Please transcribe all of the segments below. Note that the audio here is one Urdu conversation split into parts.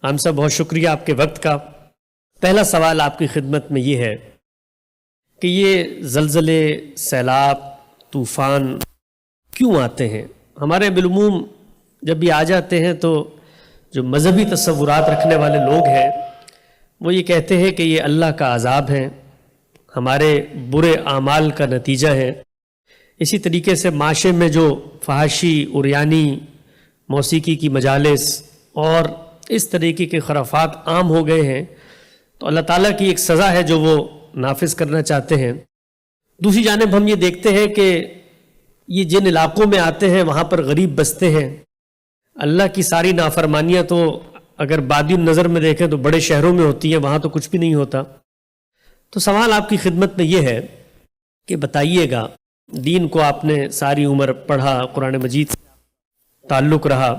ہم سب بہت شکریہ آپ کے وقت کا۔ پہلا سوال آپ کی خدمت میں یہ ہے کہ یہ زلزلے، سیلاب، طوفان کیوں آتے ہیں؟ ہمارے بالعموم جب بھی آ جاتے ہیں تو جو مذہبی تصورات رکھنے والے لوگ ہیں وہ یہ کہتے ہیں کہ یہ اللہ کا عذاب ہے، ہمارے برے اعمال کا نتیجہ ہے۔ اسی طریقے سے معاشرے میں جو فحاشی، عریانی، موسیقی کی مجالس اور اس طریقے کے خرافات عام ہو گئے ہیں، تو اللہ تعالیٰ کی ایک سزا ہے جو وہ نافذ کرنا چاہتے ہیں۔ دوسری جانب ہم یہ دیکھتے ہیں کہ یہ جن علاقوں میں آتے ہیں وہاں پر غریب بستے ہیں۔ اللہ کی ساری نافرمانیاں تو اگر بادی نظر میں دیکھیں تو بڑے شہروں میں ہوتی ہیں، وہاں تو کچھ بھی نہیں ہوتا۔ تو سوال آپ کی خدمت میں یہ ہے کہ بتائیے گا، دین کو آپ نے ساری عمر پڑھا، قرآن مجید سے تعلق رہا،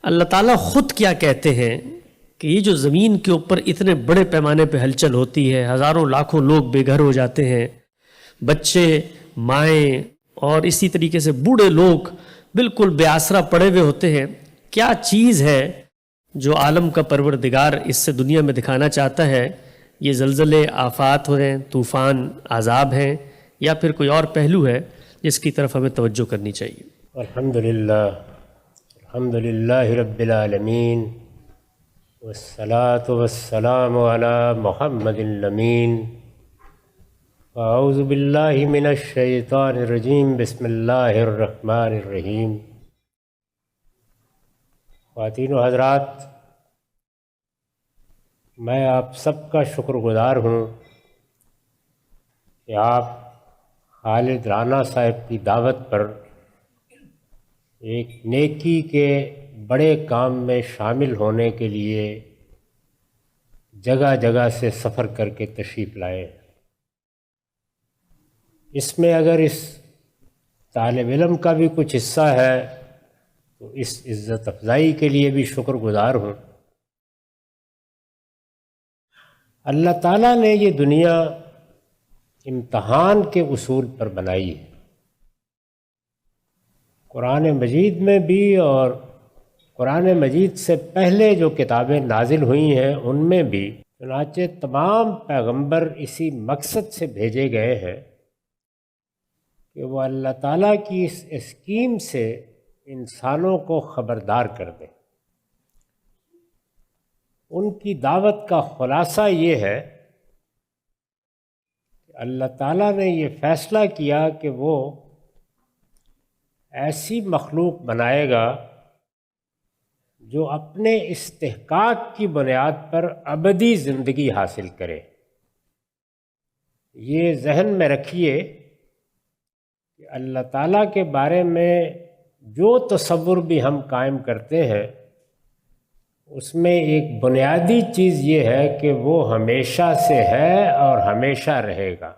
اللہ تعالیٰ خود کیا کہتے ہیں کہ یہ جو زمین کے اوپر اتنے بڑے پیمانے پہ ہلچل ہوتی ہے، ہزاروں لاکھوں لوگ بے گھر ہو جاتے ہیں، بچے، مائیں اور اسی طریقے سے بوڑھے لوگ بالکل بے آسرا پڑے ہوئے ہوتے ہیں، کیا چیز ہے جو عالم کا پروردگار اس سے دنیا میں دکھانا چاہتا ہے؟ یہ زلزلے، آفات ہو رہے ہیں، طوفان، عذاب ہیں، یا پھر کوئی اور پہلو ہے جس کی طرف ہمیں توجہ کرنی چاہیے؟ الحمدللہ رب العالمین، والصلاة والسلام علی محمد الامین۔ اعوذ باللہ من الشیطان الرجیم، بسم اللہ الرحمن الرحیم۔ خواتین و حضرات، میں آپ سب کا شکر گزار ہوں کہ آپ خالد رانا صاحب کی دعوت پر ایک نیکی کے بڑے کام میں شامل ہونے کے لیے جگہ جگہ سے سفر کر کے تشریف لائے۔ اس میں اگر اس طالب علم کا بھی کچھ حصہ ہے تو اس عزت افزائی کے لیے بھی شکر گزار ہوں۔ اللہ تعالیٰ نے یہ دنیا امتحان کے اصول پر بنائی ہے۔ قرآن مجید میں بھی اور قرآن مجید سے پہلے جو کتابیں نازل ہوئی ہیں ان میں بھی، چنانچہ تمام پیغمبر اسی مقصد سے بھیجے گئے ہیں کہ وہ اللہ تعالیٰ کی اس اسکیم سے انسانوں کو خبردار کر دیں۔ ان کی دعوت کا خلاصہ یہ ہے کہ اللہ تعالیٰ نے یہ فیصلہ کیا کہ وہ ایسی مخلوق بنائے گا جو اپنے استحقاق کی بنیاد پر ابدی زندگی حاصل کرے۔ یہ ذہن میں رکھیے کہ اللہ تعالیٰ کے بارے میں جو تصور بھی ہم قائم کرتے ہیں اس میں ایک بنیادی چیز یہ ہے کہ وہ ہمیشہ سے ہے اور ہمیشہ رہے گا۔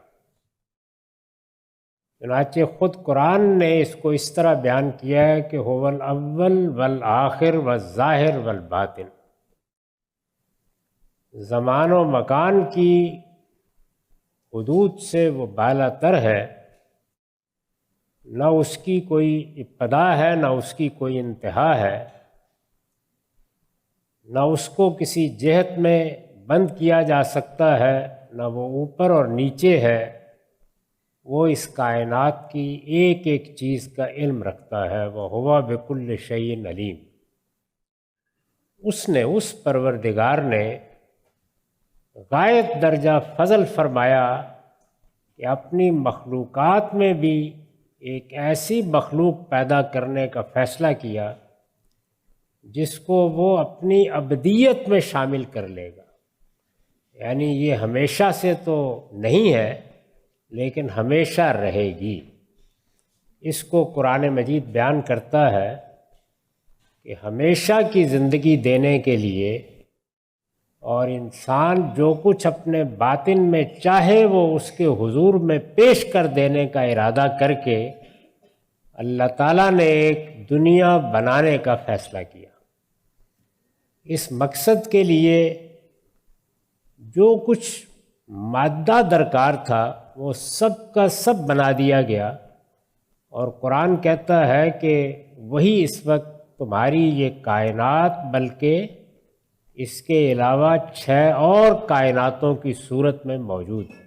چنانچہ خود قرآن نے اس کو اس طرح بیان کیا ہے کہ هو الاول والآخر والظاہر والباطن۔ زمان و مکان کی حدود سے وہ بالا تر ہے، نہ اس کی کوئی ابتدا ہے نہ اس کی کوئی انتہا ہے، نہ اس کو کسی جہت میں بند کیا جا سکتا ہے، نہ وہ اوپر اور نیچے ہے۔ وہ اس کائنات کی ایک ایک چیز کا علم رکھتا ہے، وَهُوَ بِكُلِّ شَيْءٍ عَلِيمٌ۔ اس پروردگار نے غایت درجہ فضل فرمایا کہ اپنی مخلوقات میں بھی ایک ایسی مخلوق پیدا کرنے کا فیصلہ کیا جس کو وہ اپنی ابدیت میں شامل کر لے گا۔ یعنی یہ ہمیشہ سے تو نہیں ہے لیکن ہمیشہ رہے گی۔ اس کو قرآن مجید بیان کرتا ہے کہ ہمیشہ کی زندگی دینے کے لیے اور انسان جو کچھ اپنے باطن میں چاہے وہ اس کے حضور میں پیش کر دینے کا ارادہ کر کے اللہ تعالیٰ نے ایک دنیا بنانے کا فیصلہ کیا۔ اس مقصد کے لیے جو کچھ مادہ درکار تھا وہ سب کا سب بنا دیا گیا، اور قرآن کہتا ہے کہ وہی اس وقت تمہاری یہ کائنات بلکہ اس کے علاوہ 6 اور کائناتوں کی صورت میں موجود ہے۔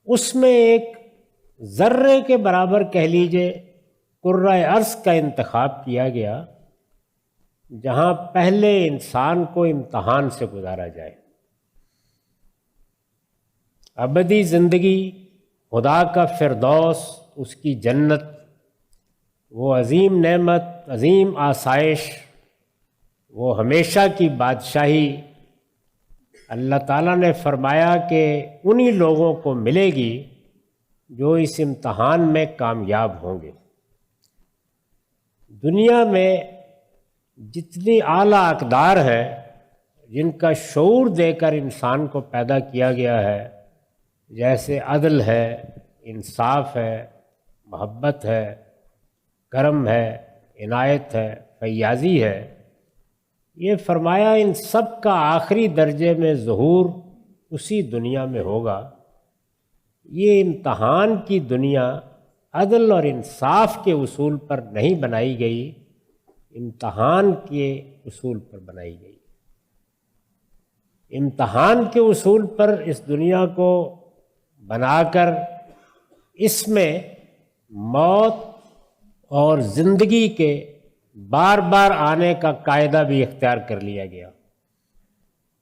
اس میں ایک ذرے کے برابر کہہ لیجئے کرۂ ارض کا انتخاب کیا گیا، جہاں پہلے انسان کو امتحان سے گزارا جائے۔ ابدی زندگی، خدا کا فردوس، اس کی جنت، وہ عظیم نعمت، عظیم آسائش، وہ ہمیشہ کی بادشاہی اللہ تعالیٰ نے فرمایا کہ انہی لوگوں کو ملے گی جو اس امتحان میں کامیاب ہوں گے۔ دنیا میں جتنی اعلیٰ اقدار ہیں جن کا شعور دے کر انسان کو پیدا کیا گیا ہے، جیسے عدل ہے، انصاف ہے، محبت ہے، کرم ہے، عنایت ہے، فیاضی ہے، یہ فرمایا ان سب کا آخری درجے میں ظہور اسی دنیا میں ہوگا۔ یہ امتحان کی دنیا عدل اور انصاف کے اصول پر نہیں بنائی گئی، امتحان کے اصول پر بنائی گئی۔ امتحان کے اصول پر اس دنیا کو بنا کر اس میں موت اور زندگی کے بار بار آنے کا قاعدہ بھی اختیار کر لیا گیا۔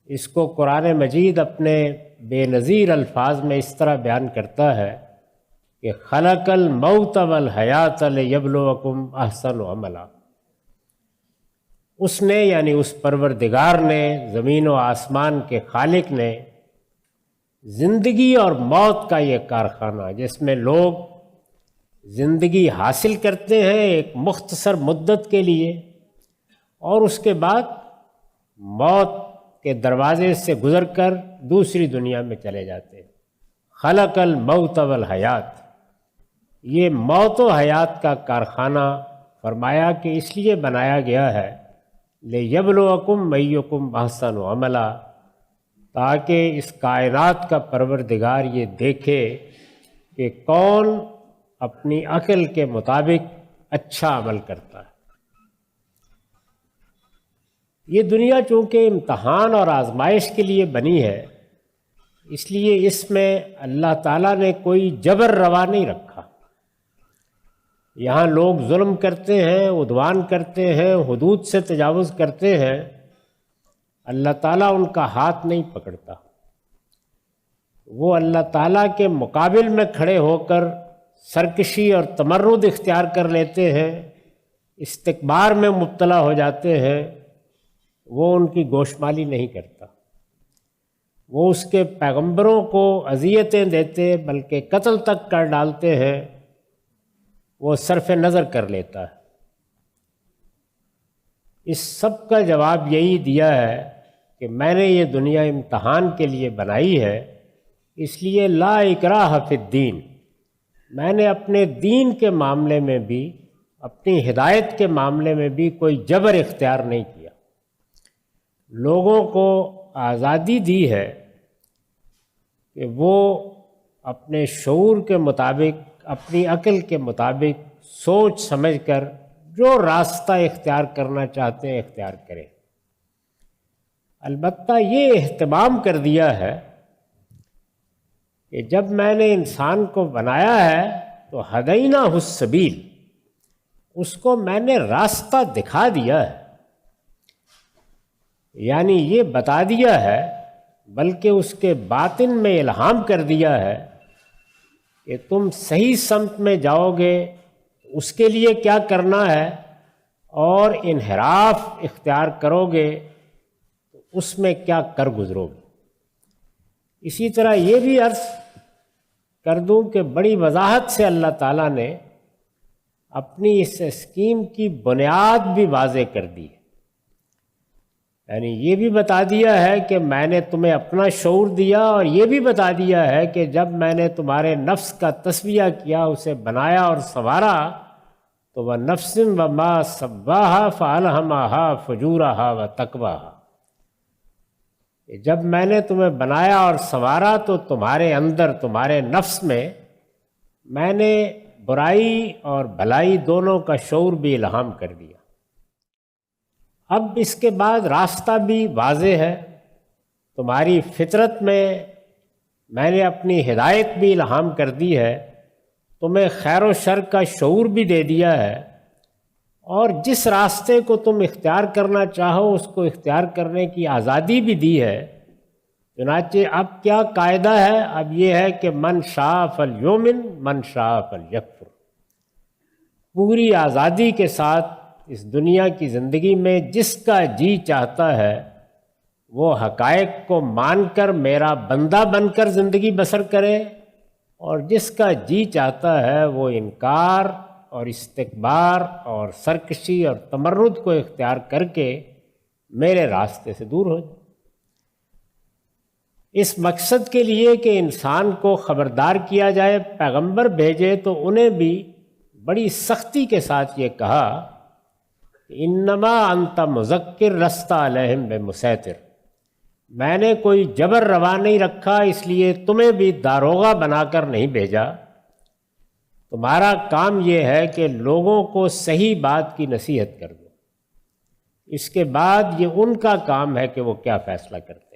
اس کو قرآن مجید اپنے بے نظیر الفاظ میں اس طرح بیان کرتا ہے کہ خلق الموت والحیات لیبلوکم احسن عملا۔ اس نے یعنی اس پروردگار نے، زمین و آسمان کے خالق نے، زندگی اور موت کا یہ کارخانہ جس میں لوگ زندگی حاصل کرتے ہیں ایک مختصر مدت کے لیے اور اس کے بعد موت کے دروازے سے گزر کر دوسری دنیا میں چلے جاتے ہیں۔ خلق الموت والحیات، یہ موت و حیات کا کارخانہ فرمایا کہ اس لیے بنایا گیا ہے لیبلوکم ایکم احسن عملا، تاکہ اس کائنات کا پروردگار یہ دیکھے کہ کون اپنی عقل کے مطابق اچھا عمل کرتا ہے۔ یہ دنیا چونکہ امتحان اور آزمائش کے لیے بنی ہے، اس لیے اس میں اللہ تعالیٰ نے کوئی جبر روا نہیں رکھا۔ یہاں لوگ ظلم کرتے ہیں، عدوان کرتے ہیں، حدود سے تجاوز کرتے ہیں، اللہ تعالیٰ ان کا ہاتھ نہیں پکڑتا۔ وہ اللہ تعالیٰ کے مقابل میں کھڑے ہو کر سرکشی اور تمرد اختیار کر لیتے ہیں، استکبار میں مبتلا ہو جاتے ہیں، وہ ان کی گوشمالی نہیں کرتا۔ وہ اس کے پیغمبروں کو اذیتیں دیتے بلکہ قتل تک کر ڈالتے ہیں، وہ صرف نظر کر لیتا ہے۔ اس سب کا جواب یہی دیا ہے کہ میں نے یہ دنیا امتحان کے لیے بنائی ہے، اس لیے لا اکراہ فی الدین، میں نے اپنے دین کے معاملے میں بھی، اپنی ہدایت کے معاملے میں بھی کوئی جبر اختیار نہیں کیا۔ لوگوں کو آزادی دی ہے کہ وہ اپنے شعور کے مطابق، اپنی عقل کے مطابق سوچ سمجھ کر جو راستہ اختیار کرنا چاہتے ہیں اختیار کریں۔ البتہ یہ اہتمام کر دیا ہے کہ جب میں نے انسان کو بنایا ہے تو ہدینہ السبیل، اس کو میں نے راستہ دکھا دیا ہے، یعنی یہ بتا دیا ہے، بلکہ اس کے باطن میں الہام کر دیا ہے کہ تم صحیح سمت میں جاؤ گے، اس کے لیے کیا کرنا ہے، اور انحراف اختیار کرو گے تو اس میں کیا کر گزرو گے۔ اسی طرح یہ بھی عرض کر دوں کہ بڑی وضاحت سے اللہ تعالیٰ نے اپنی اس اسکیم کی بنیاد بھی واضح کر دی ہے، یعنی یہ بھی بتا دیا ہے کہ میں نے تمہیں اپنا شعور دیا، اور یہ بھی بتا دیا ہے کہ جب میں نے تمہارے نفس کا تسویہ کیا، اسے بنایا اور سنوارا، تو وہ نفس وما سواہا فالہمہا فجورہا وتقواہا، جب میں نے تمہیں بنایا اور سنوارا تو تمہارے اندر، تمہارے نفس میں نے برائی اور بھلائی دونوں کا شعور بھی الہام کر دیا۔ اب اس کے بعد راستہ بھی واضح ہے، تمہاری فطرت میں نے اپنی ہدایت بھی الہام کر دی ہے، تمہیں خیر و شر کا شعور بھی دے دیا ہے، اور جس راستے کو تم اختیار کرنا چاہو اس کو اختیار کرنے کی آزادی بھی دی ہے۔ چنانچہ اب کیا قاعدہ ہے؟ اب یہ ہے کہ من شاء فلیؤمن من شاء فلیکفر، پوری آزادی کے ساتھ اس دنیا کی زندگی میں جس کا جی چاہتا ہے وہ حقائق کو مان کر میرا بندہ بن کر زندگی بسر کرے، اور جس کا جی چاہتا ہے وہ انکار اور استکبار اور سرکشی اور تمرد کو اختیار کر کے میرے راستے سے دور ہو جائے۔ اس مقصد کے لیے کہ انسان کو خبردار کیا جائے، پیغمبر بھیجے تو انہیں بھی بڑی سختی کے ساتھ یہ کہا کہ انما انت مذکر لست علیہم بمسیطر، میں نے کوئی جبر روا نہیں رکھا، اس لیے تمہیں بھی داروغہ بنا کر نہیں بھیجا، تمہارا کام یہ ہے کہ لوگوں کو صحیح بات کی نصیحت کر دو، اس کے بعد یہ ان کا کام ہے کہ وہ کیا فیصلہ کرتے ہیں۔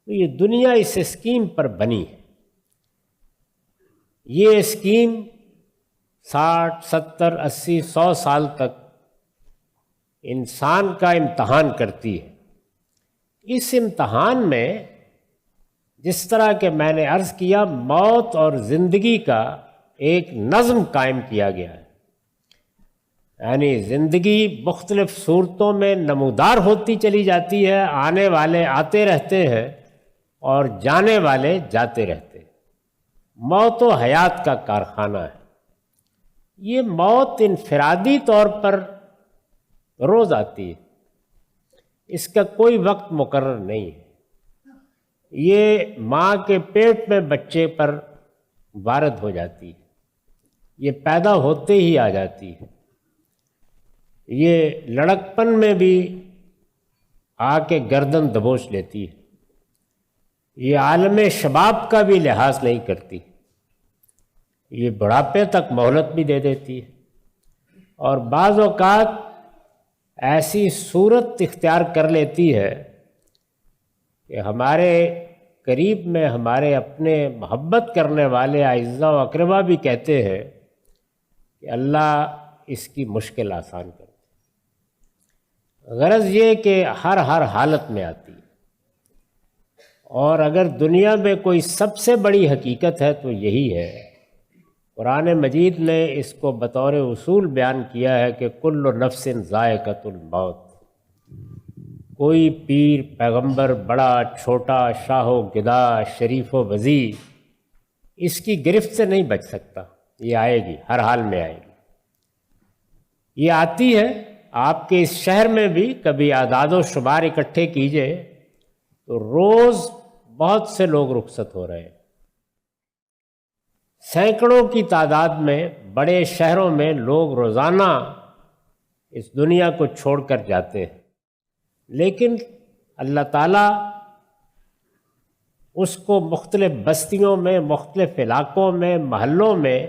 تو یہ دنیا اس اسکیم پر بنی ہے، یہ اسکیم 60 70 80 100 سال تک انسان کا امتحان کرتی ہے۔ اس امتحان میں جس طرح کہ میں نے عرض کیا، موت اور زندگی کا ایک نظم قائم کیا گیا ہے، یعنی زندگی مختلف صورتوں میں نمودار ہوتی چلی جاتی ہے، آنے والے آتے رہتے ہیں اور جانے والے جاتے رہتے ہیں، موت و حیات کا کارخانہ ہے۔ یہ موت انفرادی طور پر روز آتی ہے، اس کا کوئی وقت مقرر نہیں ہے، یہ ماں کے پیٹ میں بچے پر وارد ہو جاتی ہے، یہ پیدا ہوتے ہی آ جاتی ہے، یہ لڑکپن میں بھی آ کے گردن دبوچ لیتی ہے، یہ عالم شباب کا بھی لحاظ نہیں کرتی، یہ بڑھاپے تک مہلت بھی دے دیتی ہے، اور بعض اوقات ایسی صورت اختیار کر لیتی ہے کہ ہمارے قریب میں ہمارے اپنے محبت کرنے والے اعزاء و اقربا بھی کہتے ہیں کہ اللہ اس کی مشکل آسان کر دے۔ غرض یہ کہ ہر حالت میں آتی ہے، اور اگر دنیا میں کوئی سب سے بڑی حقیقت ہے تو یہی ہے، قرآن مجید نے اس کو بطور اصول بیان کیا ہے کہ کل نفس ذائقۃ الموت، کوئی پیر پیغمبر بڑا چھوٹا شاہ و گدا شریف و وزیر اس کی گرفت سے نہیں بچ سکتا، یہ آئے گی، ہر حال میں آئے گی، یہ آتی ہے۔ آپ کے اس شہر میں بھی کبھی اعداد و شمار اکٹھے کیجئے تو روز بہت سے لوگ رخصت ہو رہے ہیں، سینکڑوں کی تعداد میں بڑے شہروں میں لوگ روزانہ اس دنیا کو چھوڑ کر جاتے ہیں، لیکن اللہ تعالیٰ اس کو مختلف بستیوں میں، مختلف علاقوں میں، محلوں میں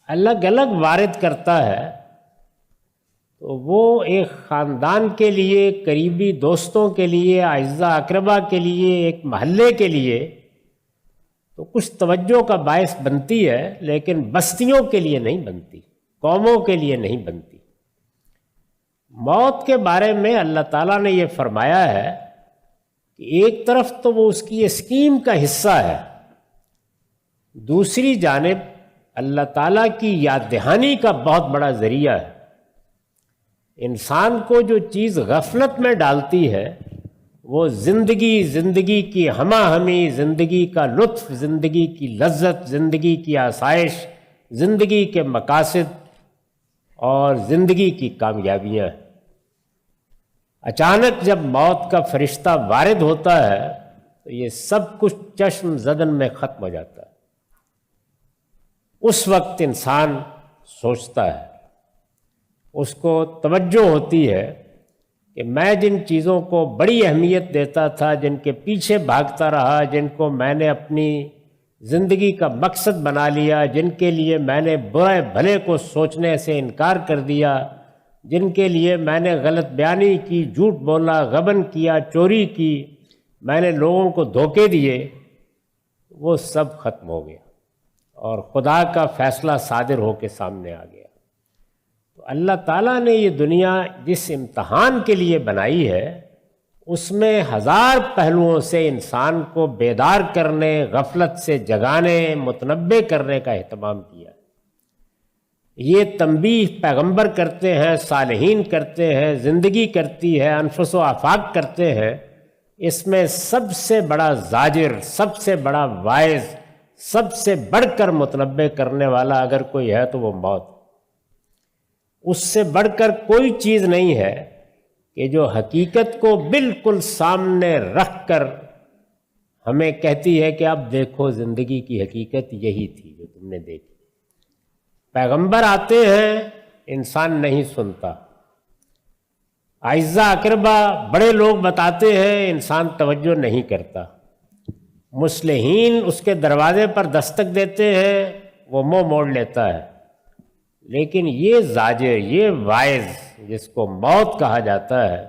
الگ الگ وارد کرتا ہے، تو وہ ایک خاندان کے لیے، قریبی دوستوں کے لیے، اعزاء اقربا کے لیے، ایک محلے کے لیے تو کچھ توجہ کا باعث بنتی ہے، لیکن بستیوں کے لیے نہیں بنتی، قوموں کے لیے نہیں بنتی۔ موت کے بارے میں اللہ تعالیٰ نے یہ فرمایا ہے کہ ایک طرف تو وہ اس کی اسکیم کا حصہ ہے، دوسری جانب اللہ تعالیٰ کی یاد دہانی کا بہت بڑا ذریعہ ہے۔ انسان کو جو چیز غفلت میں ڈالتی ہے وہ زندگی کی ہمہ ہمی، زندگی کا لطف، زندگی کی لذت، زندگی کی آسائش، زندگی کے مقاصد اور زندگی کی کامیابیاں ہیں۔ اچانک جب موت کا فرشتہ وارد ہوتا ہے تو یہ سب کچھ چشم زدن میں ختم ہو جاتا ہے۔ اس وقت انسان سوچتا ہے، اس کو توجہ ہوتی ہے کہ میں جن چیزوں کو بڑی اہمیت دیتا تھا، جن کے پیچھے بھاگتا رہا، جن کو میں نے اپنی زندگی کا مقصد بنا لیا، جن کے لیے میں نے برے بھلے کو سوچنے سے انکار کر دیا، جن کے لیے میں نے غلط بیانی کی، جھوٹ بولا، غبن کیا، چوری کی، میں نے لوگوں کو دھوکے دیے، وہ سب ختم ہو گیا اور خدا کا فیصلہ صادر ہو کے سامنے آ گیا۔ تو اللہ تعالیٰ نے یہ دنیا جس امتحان کے لیے بنائی ہے، اس میں ہزار پہلوؤں سے انسان کو بیدار کرنے، غفلت سے جگانے، متنبع کرنے کا اہتمام کیا۔ یہ تنبیہ پیغمبر کرتے ہیں، صالحین کرتے ہیں، زندگی کرتی ہے، انفس و آفاق کرتے ہیں۔ اس میں سب سے بڑا زاجر، سب سے بڑا واعظ، سب سے بڑھ کر متنبع کرنے والا اگر کوئی ہے تو وہ موت۔ اس سے بڑھ کر کوئی چیز نہیں ہے کہ جو حقیقت کو بالکل سامنے رکھ کر ہمیں کہتی ہے کہ اب دیکھو زندگی کی حقیقت یہی تھی جو تم نے دیکھی۔ پیغمبر آتے ہیں، انسان نہیں سنتا، اعزاء اقربا بڑے لوگ بتاتے ہیں، انسان توجہ نہیں کرتا، مصلحین اس کے دروازے پر دستک دیتے ہیں، وہ منہ موڑ لیتا ہے۔ لیکن یہ زاجر، یہ واعظ جس کو موت کہا جاتا ہے،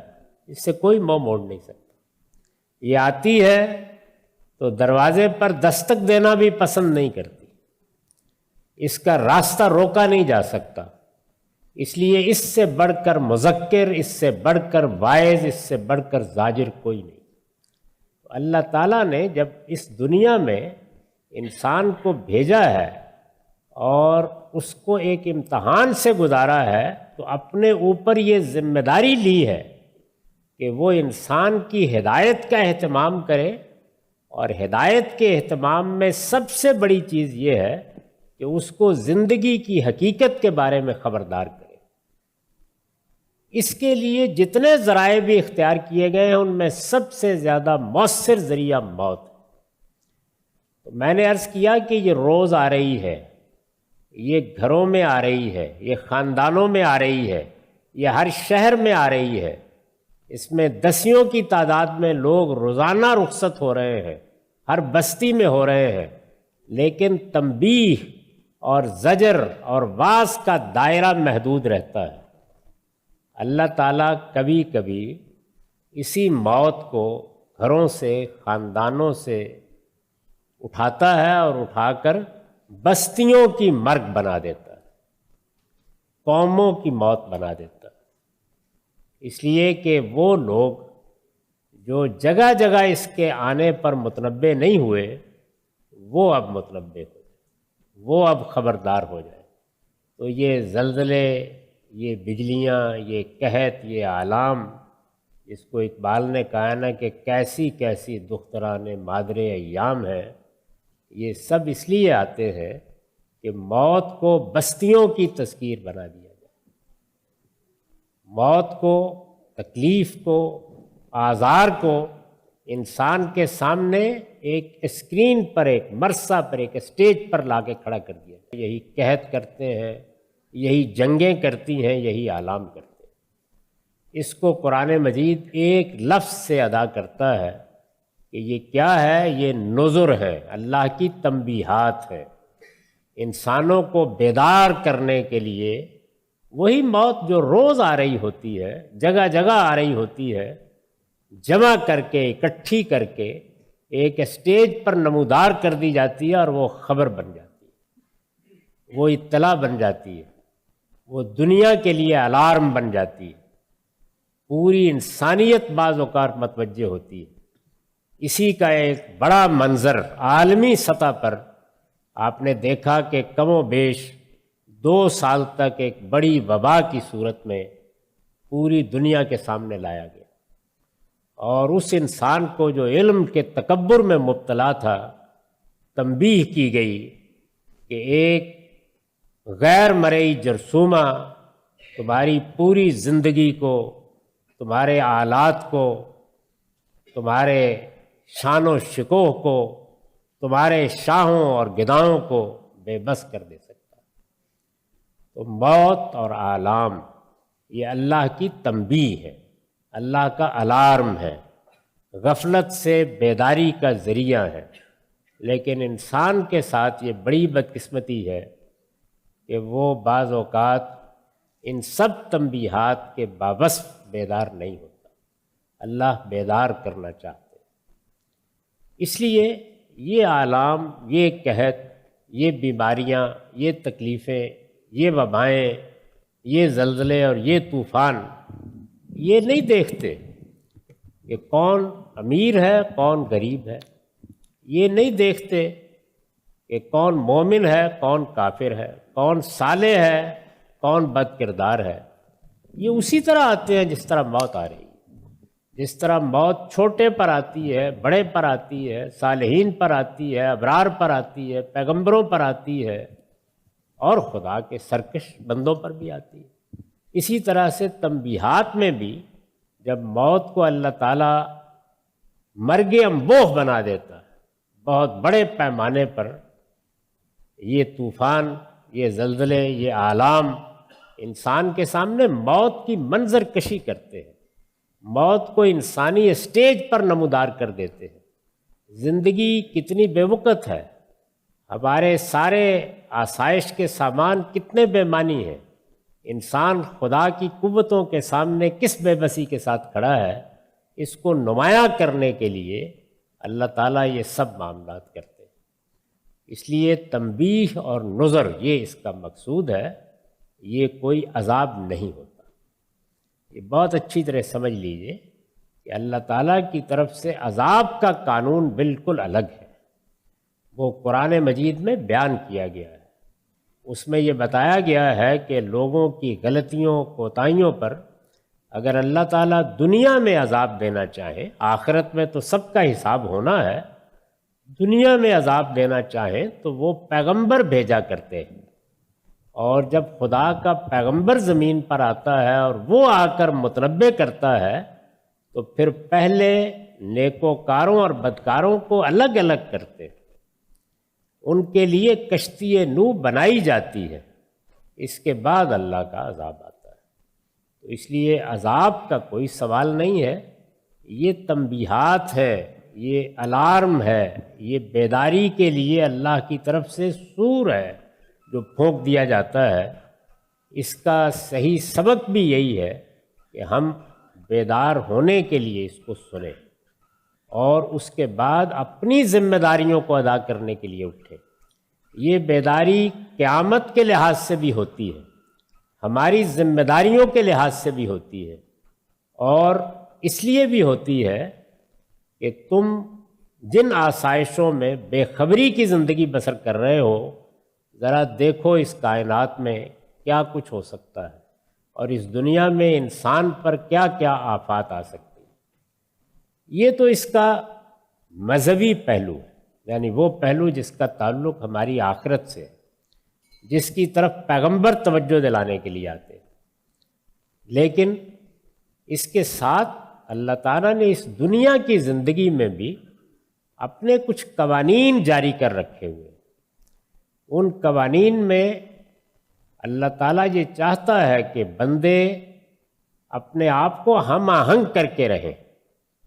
اس سے کوئی منہ موڑ نہیں سکتا۔ یہ آتی ہے تو دروازے پر دستک دینا بھی پسند نہیں کرتی، اس کا راستہ روکا نہیں جا سکتا۔ اس لیے اس سے بڑھ کر مذکر، اس سے بڑھ کر واعظ، اس سے بڑھ کر زاجر کوئی نہیں۔ تو اللہ تعالیٰ نے جب اس دنیا میں انسان کو بھیجا ہے اور اس کو ایک امتحان سے گزارا ہے، تو اپنے اوپر یہ ذمہ داری لی ہے کہ وہ انسان کی ہدایت کا اہتمام کرے، اور ہدایت کے اہتمام میں سب سے بڑی چیز یہ ہے کہ اس کو زندگی کی حقیقت کے بارے میں خبردار کرے۔ اس کے لیے جتنے ذرائع بھی اختیار کیے گئے ہیں، ان میں سب سے زیادہ مؤثر ذریعہ موت ہے۔ تو میں نے عرض کیا کہ یہ روز آ رہی ہے، یہ گھروں میں آ رہی ہے، یہ خاندانوں میں آ رہی ہے، یہ ہر شہر میں آ رہی ہے۔ اس میں دسیوں کی تعداد میں لوگ روزانہ رخصت ہو رہے ہیں، ہر بستی میں ہو رہے ہیں، لیکن تنبیہ اور زجر اور واعظ کا دائرہ محدود رہتا ہے۔ اللہ تعالیٰ کبھی کبھی اسی موت کو گھروں سے، خاندانوں سے اٹھاتا ہے اور اٹھا کر بستیوں کی مرگ بنا دیتا ہے، قوموں کی موت بنا دیتا ہے، اس لیے کہ وہ لوگ جو جگہ جگہ اس کے آنے پر متنبع نہیں ہوئے، وہ اب متنبع ہو جائے، وہ اب خبردار ہو جائے۔ تو یہ زلزلے، یہ بجلیاں، یہ قحط، یہ آلام، جس کو اقبال نے کہا نا کہ کیسی کیسی دختران مادر ایام ہے، یہ سب اس لیے آتے ہیں کہ موت کو بستیوں کی تذکیر بنا دیا جائے، موت کو، تکلیف کو، آزار کو انسان کے سامنے ایک اسکرین پر، ایک مرصع پر، ایک اسٹیج پر لا کے کھڑا کر دیا جائے۔ یہی قحط کرتے ہیں، یہی جنگیں کرتی ہیں، یہی آلام کرتے ہیں۔ اس کو قرآن مجید ایک لفظ سے ادا کرتا ہے کہ یہ کیا ہے؟ یہ نذر ہے، اللہ کی تنبیہات ہے، انسانوں کو بیدار کرنے کے لیے۔ وہی موت جو روز آ رہی ہوتی ہے، جگہ جگہ آ رہی ہوتی ہے، جمع کر کے، اکٹھی کر کے ایک اسٹیج پر نمودار کر دی جاتی ہے، اور وہ خبر بن جاتی ہے، وہ اطلاع بن جاتی ہے، وہ دنیا کے لیے الارم بن جاتی ہے۔ پوری انسانیت بعض اوقات متوجہ ہوتی ہے۔ اسی کا ایک بڑا منظر عالمی سطح پر آپ نے دیکھا کہ کم و بیش 2 سال تک ایک بڑی وبا کی صورت میں پوری دنیا کے سامنے لایا گیا، اور اس انسان کو جو علم کے تکبر میں مبتلا تھا، تنبیہ کی گئی کہ ایک غیر مرئی جرثومہ تمہاری پوری زندگی کو، تمہارے آلات کو، تمہارے شان و شکوہ کو، تمہارے شاہوں اور گداؤں کو بے بس کر دے سکتا ہے۔ تو موت اور آلام یہ اللہ کی تنبیہ ہے، اللہ کا الارم ہے، غفلت سے بیداری کا ذریعہ ہے۔ لیکن انسان کے ساتھ یہ بڑی بدقسمتی ہے کہ وہ بعض اوقات ان سب تنبیہات کے باوصف بیدار نہیں ہوتا۔ اللہ بیدار کرنا چاہتے ہیں۔ اس لیے یہ آلام، یہ قحط، یہ بیماریاں، یہ تکلیفیں، یہ وبائیں، یہ زلزلے اور یہ طوفان، یہ نہیں دیکھتے کہ کون امیر ہے کون غریب ہے، یہ نہیں دیکھتے کہ کون مومن ہے کون کافر ہے، کون صالح ہے کون بد کردار ہے۔ یہ اسی طرح آتے ہیں جس طرح موت آ رہی ہے۔ جس طرح موت چھوٹے پر آتی ہے، بڑے پر آتی ہے، صالحین پر آتی ہے، ابرار پر آتی ہے، پیغمبروں پر آتی ہے، اور خدا کے سرکش بندوں پر بھی آتی ہے۔ اسی طرح سے تنبیہات میں بھی جب موت کو اللہ تعالیٰ مرگ انبوہ بنا دیتا ہے بہت بڑے پیمانے پر، یہ طوفان، یہ زلزلے، یہ آلام انسان کے سامنے موت کی منظر کشی کرتے ہیں، موت کو انسانی اسٹیج پر نمودار کر دیتے ہیں۔ زندگی کتنی بے وقت ہے، ہمارے سارے آسائش کے سامان کتنے بے معنی ہیں، انسان خدا کی قوتوں کے سامنے کس بے بسی کے ساتھ کھڑا ہے، اس کو نمایاں کرنے کے لیے اللہ تعالیٰ یہ سب معاملات کرتے ہیں۔ اس لیے تنبیہ اور نذر یہ اس کا مقصود ہے، یہ کوئی عذاب نہیں ہوتا۔ یہ بہت اچھی طرح سمجھ لیجئے کہ اللہ تعالیٰ کی طرف سے عذاب کا قانون بالکل الگ ہے، وہ قرآن مجید میں بیان کیا گیا ہے۔ اس میں یہ بتایا گیا ہے کہ لوگوں کی غلطیوں کوتاہیوں پر اگر اللہ تعالیٰ دنیا میں عذاب دینا چاہے، آخرت میں تو سب کا حساب ہونا ہے، دنیا میں عذاب دینا چاہیں تو وہ پیغمبر بھیجا کرتے ہیں، اور جب خدا کا پیغمبر زمین پر آتا ہے اور وہ آ کر متنبع کرتا ہے تو پھر پہلے نیکوکاروں اور بدکاروں کو الگ الگ کرتے، ان کے لیے کشتی نوح بنائی جاتی ہے، اس کے بعد اللہ کا عذاب آتا ہے۔ تو اس لیے عذاب کا کوئی سوال نہیں ہے، یہ تنبیہات ہے، یہ الارم ہے، یہ بیداری کے لیے اللہ کی طرف سے سور ہے جو پھونک دیا جاتا ہے۔ اس کا صحیح سبق بھی یہی ہے کہ ہم بیدار ہونے کے لیے اس کو سنیں اور اس کے بعد اپنی ذمہ داریوں کو ادا کرنے کے لیے اٹھیں۔ یہ بیداری قیامت کے لحاظ سے بھی ہوتی ہے، ہماری ذمہ داریوں کے لحاظ سے بھی ہوتی ہے، اور اس لیے بھی ہوتی ہے کہ تم جن آسائشوں میں بے خبری کی زندگی بسر کر رہے ہو، ذرا دیکھو اس کائنات میں کیا کچھ ہو سکتا ہے، اور اس دنیا میں انسان پر کیا کیا آفات آ سکتی ہیں۔ یہ تو اس کا مذہبی پہلو ہے، یعنی وہ پہلو جس کا تعلق ہماری آخرت سے ہے، جس کی طرف پیغمبر توجہ دلانے کے لیے آتے ہیں۔ لیکن اس کے ساتھ اللہ تعالیٰ نے اس دنیا کی زندگی میں بھی اپنے کچھ قوانین جاری کر رکھے ہوئے۔ ان قوانین میں اللہ تعالیٰ یہ چاہتا ہے کہ بندے اپنے آپ کو ہم آہنگ کر کے رہیں،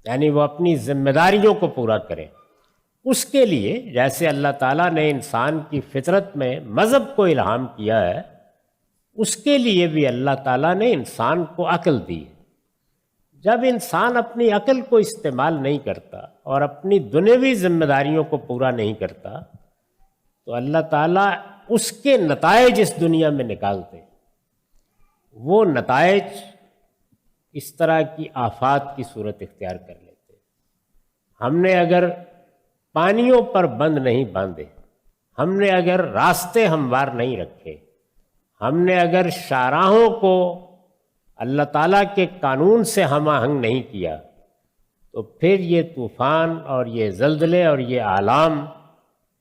یعنی وہ اپنی ذمہ داریوں کو پورا کریں۔ اس کے لیے جیسے اللہ تعالیٰ نے انسان کی فطرت میں مذہب کو الہام کیا ہے، اس کے لیے بھی اللہ تعالیٰ نے انسان کو عقل دی ہے۔ جب انسان اپنی عقل کو استعمال نہیں کرتا اور اپنی دنیوی ذمہ داریوں کو پورا نہیں کرتا تو اللہ تعالیٰ اس کے نتائج اس دنیا میں نکالتے ہیں۔ وہ نتائج اس طرح کی آفات کی صورت اختیار کر لیتے ہیں۔ ہم نے اگر پانیوں پر بند نہیں باندھے، ہم نے اگر راستے ہموار نہیں رکھے، ہم نے اگر شاہراہوں کو اللہ تعالیٰ کے قانون سے ہم آہنگ نہیں کیا، تو پھر یہ طوفان اور یہ زلزلے اور یہ آلام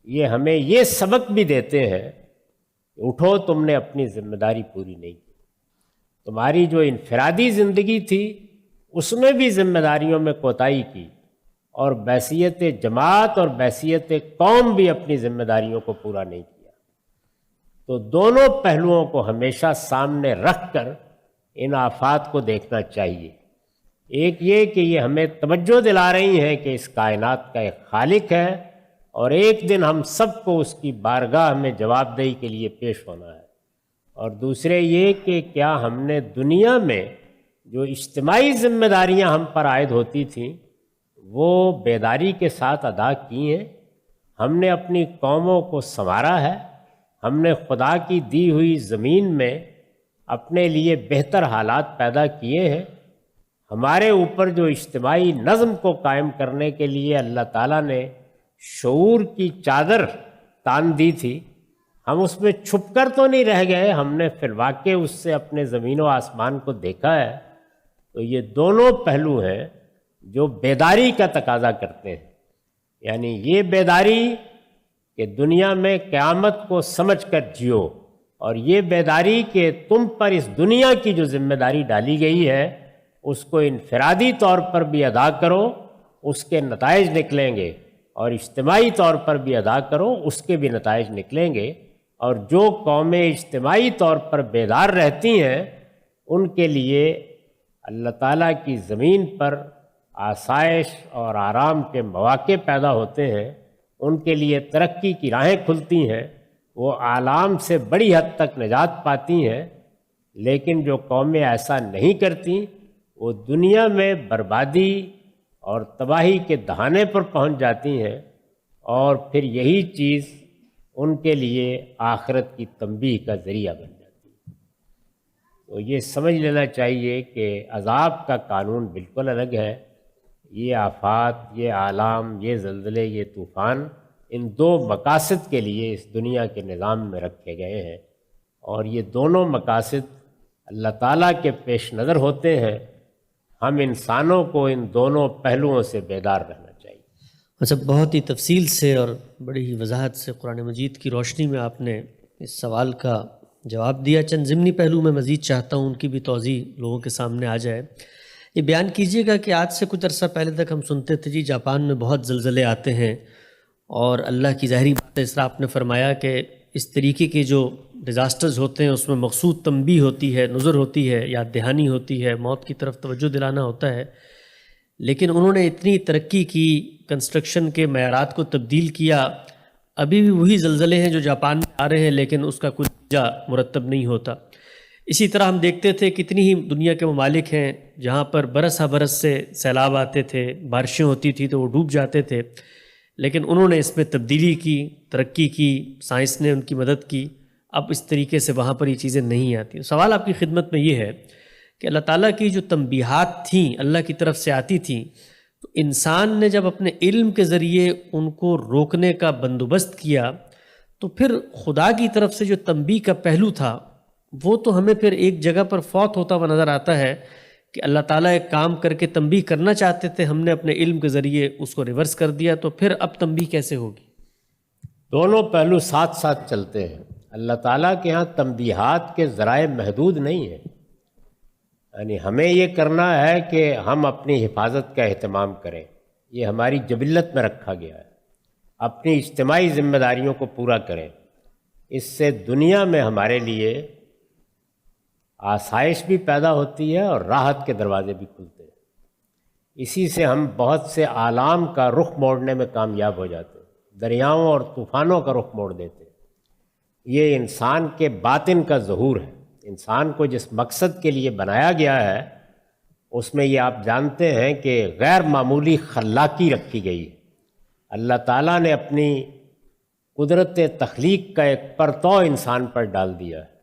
یہ ہمیں یہ سبق بھی دیتے ہیں کہ اٹھو، تم نے اپنی ذمہ داری پوری نہیں کی۔ تمہاری جو انفرادی زندگی تھی اس میں بھی ذمہ داریوں میں کوتاہی کی، اور بحیثیت جماعت اور بحیثیت قوم بھی اپنی ذمہ داریوں کو پورا نہیں کیا۔ تو دونوں پہلوؤں کو ہمیشہ سامنے رکھ کر ان آفات کو دیکھنا چاہیے۔ ایک یہ کہ یہ ہمیں توجہ دلا رہی ہیں کہ اس کائنات کا ایک خالق ہے، اور ایک دن ہم سب کو اس کی بارگاہ میں جواب دہی کے لیے پیش ہونا ہے۔ اور دوسرے یہ کہ کیا ہم نے دنیا میں جو اجتماعی ذمہ داریاں ہم پر عائد ہوتی تھیں وہ بیداری کے ساتھ ادا کی ہیں، ہم نے اپنی قوموں کو سنوارا ہے، ہم نے خدا کی دی ہوئی زمین میں اپنے لیے بہتر حالات پیدا کیے ہیں، ہمارے اوپر جو اجتماعی نظم کو قائم کرنے کے لیے اللہ تعالیٰ نے شعور کی چادر تان دی تھی، ہم اس میں چھپ کر تو نہیں رہ گئے، ہم نے فی الواقع اس سے اپنے زمین و آسمان کو دیکھا ہے۔ تو یہ دونوں پہلو ہیں جو بیداری کا تقاضا کرتے ہیں، یعنی یہ بیداری کہ دنیا میں قیامت کو سمجھ کر جیو، اور یہ بیداری کہ تم پر اس دنیا کی جو ذمہ داری ڈالی گئی ہے اس کو انفرادی طور پر بھی ادا کرو، اس کے نتائج نکلیں گے، اور اجتماعی طور پر بھی ادا کرو، اس کے بھی نتائج نکلیں گے۔ اور جو قومیں اجتماعی طور پر بیدار رہتی ہیں ان کے لیے اللہ تعالیٰ کی زمین پر آسائش اور آرام کے مواقع پیدا ہوتے ہیں، ان کے لیے ترقی کی راہیں کھلتی ہیں، وہ آلام سے بڑی حد تک نجات پاتی ہیں۔ لیکن جو قومیں ایسا نہیں کرتی وہ دنیا میں بربادی اور تباہی کے دہانے پر پہنچ جاتی ہیں، اور پھر یہی چیز ان کے لیے آخرت کی تنبیہ کا ذریعہ بن جاتی ہے۔ تو یہ سمجھ لینا چاہیے کہ عذاب کا قانون بالکل الگ ہے۔ یہ آفات، یہ آلام، یہ زلزلے، یہ طوفان ان دو مقاصد کے لیے اس دنیا کے نظام میں رکھے گئے ہیں، اور یہ دونوں مقاصد اللہ تعالیٰ کے پیش نظر ہوتے ہیں۔ ہم انسانوں کو ان دونوں پہلوؤں سے بیدار رہنا چاہیے۔ اچھا، بہت ہی تفصیل سے اور بڑی ہی وضاحت سے قرآن مجید کی روشنی میں آپ نے اس سوال کا جواب دیا۔ چند ضمنی پہلو میں مزید چاہتا ہوں ان کی بھی توضیح لوگوں کے سامنے آ جائے۔ یہ بیان کیجئے گا کہ آج سے کچھ عرصہ پہلے تک ہم سنتے تھے جی جاپان میں بہت زلزلے آتے ہیں، اور اللہ کی ظاہری بات ہے، اس طرح آپ نے فرمایا کہ اس طریقے کے جو ڈیزاسٹرز ہوتے ہیں اس میں مقصود تنبیہ ہوتی ہے، نظر ہوتی ہے، یاد دہانی ہوتی ہے، موت کی طرف توجہ دلانا ہوتا ہے۔ لیکن انہوں نے اتنی ترقی کی، کنسٹرکشن کے معیارات کو تبدیل کیا، ابھی بھی وہی زلزلے ہیں جو جاپان میں آ رہے ہیں، لیکن اس کا کچھ نتیجہ مرتب نہیں ہوتا۔ اسی طرح ہم دیکھتے تھے کتنی ہی دنیا کے ممالک ہیں جہاں پر برس ہا برس سے سیلاب آتے تھے، بارشیں ہوتی تھی تو وہ ڈوب جاتے تھے، لیکن انہوں نے اس میں تبدیلی کی، ترقی کی، سائنس نے ان کی مدد کی، اب اس طریقے سے وہاں پر یہ چیزیں نہیں آتی۔ سوال آپ کی خدمت میں یہ ہے کہ اللہ تعالیٰ کی جو تنبیہات تھیں اللہ کی طرف سے آتی تھیں، تو انسان نے جب اپنے علم کے ذریعے ان کو روکنے کا بندوبست کیا تو پھر خدا کی طرف سے جو تنبیہ کا پہلو تھا وہ تو ہمیں پھر ایک جگہ پر فوت ہوتا ہوا نظر آتا ہے کہ اللہ تعالیٰ ایک کام کر کے تنبیہ کرنا چاہتے تھے، ہم نے اپنے علم کے ذریعے اس کو ریورس کر دیا، تو پھر اب تنبیہ کیسے ہوگی؟ دونوں پہلو ساتھ ساتھ چلتے ہیں۔ اللہ تعالیٰ کے ہاں تنبیہات کے ذرائع محدود نہیں ہیں، یعنی ہمیں یہ کرنا ہے کہ ہم اپنی حفاظت کا اہتمام کریں، یہ ہماری جبلت میں رکھا گیا ہے، اپنی اجتماعی ذمہ داریوں کو پورا کریں۔ اس سے دنیا میں ہمارے لیے آسائش بھی پیدا ہوتی ہے اور راحت کے دروازے بھی کھلتے ہیں۔ اسی سے ہم بہت سے آلام کا رخ موڑنے میں کامیاب ہو جاتے ہیں، دریاؤں اور طوفانوں کا رخ موڑ دیتے ہیں۔ یہ انسان کے باطن کا ظہور ہے۔ انسان کو جس مقصد کے لیے بنایا گیا ہے اس میں یہ آپ جانتے ہیں کہ غیر معمولی خلاقی رکھی گئی ہے۔ اللہ تعالیٰ نے اپنی قدرت تخلیق کا ایک پرتو انسان پر ڈال دیا ہے،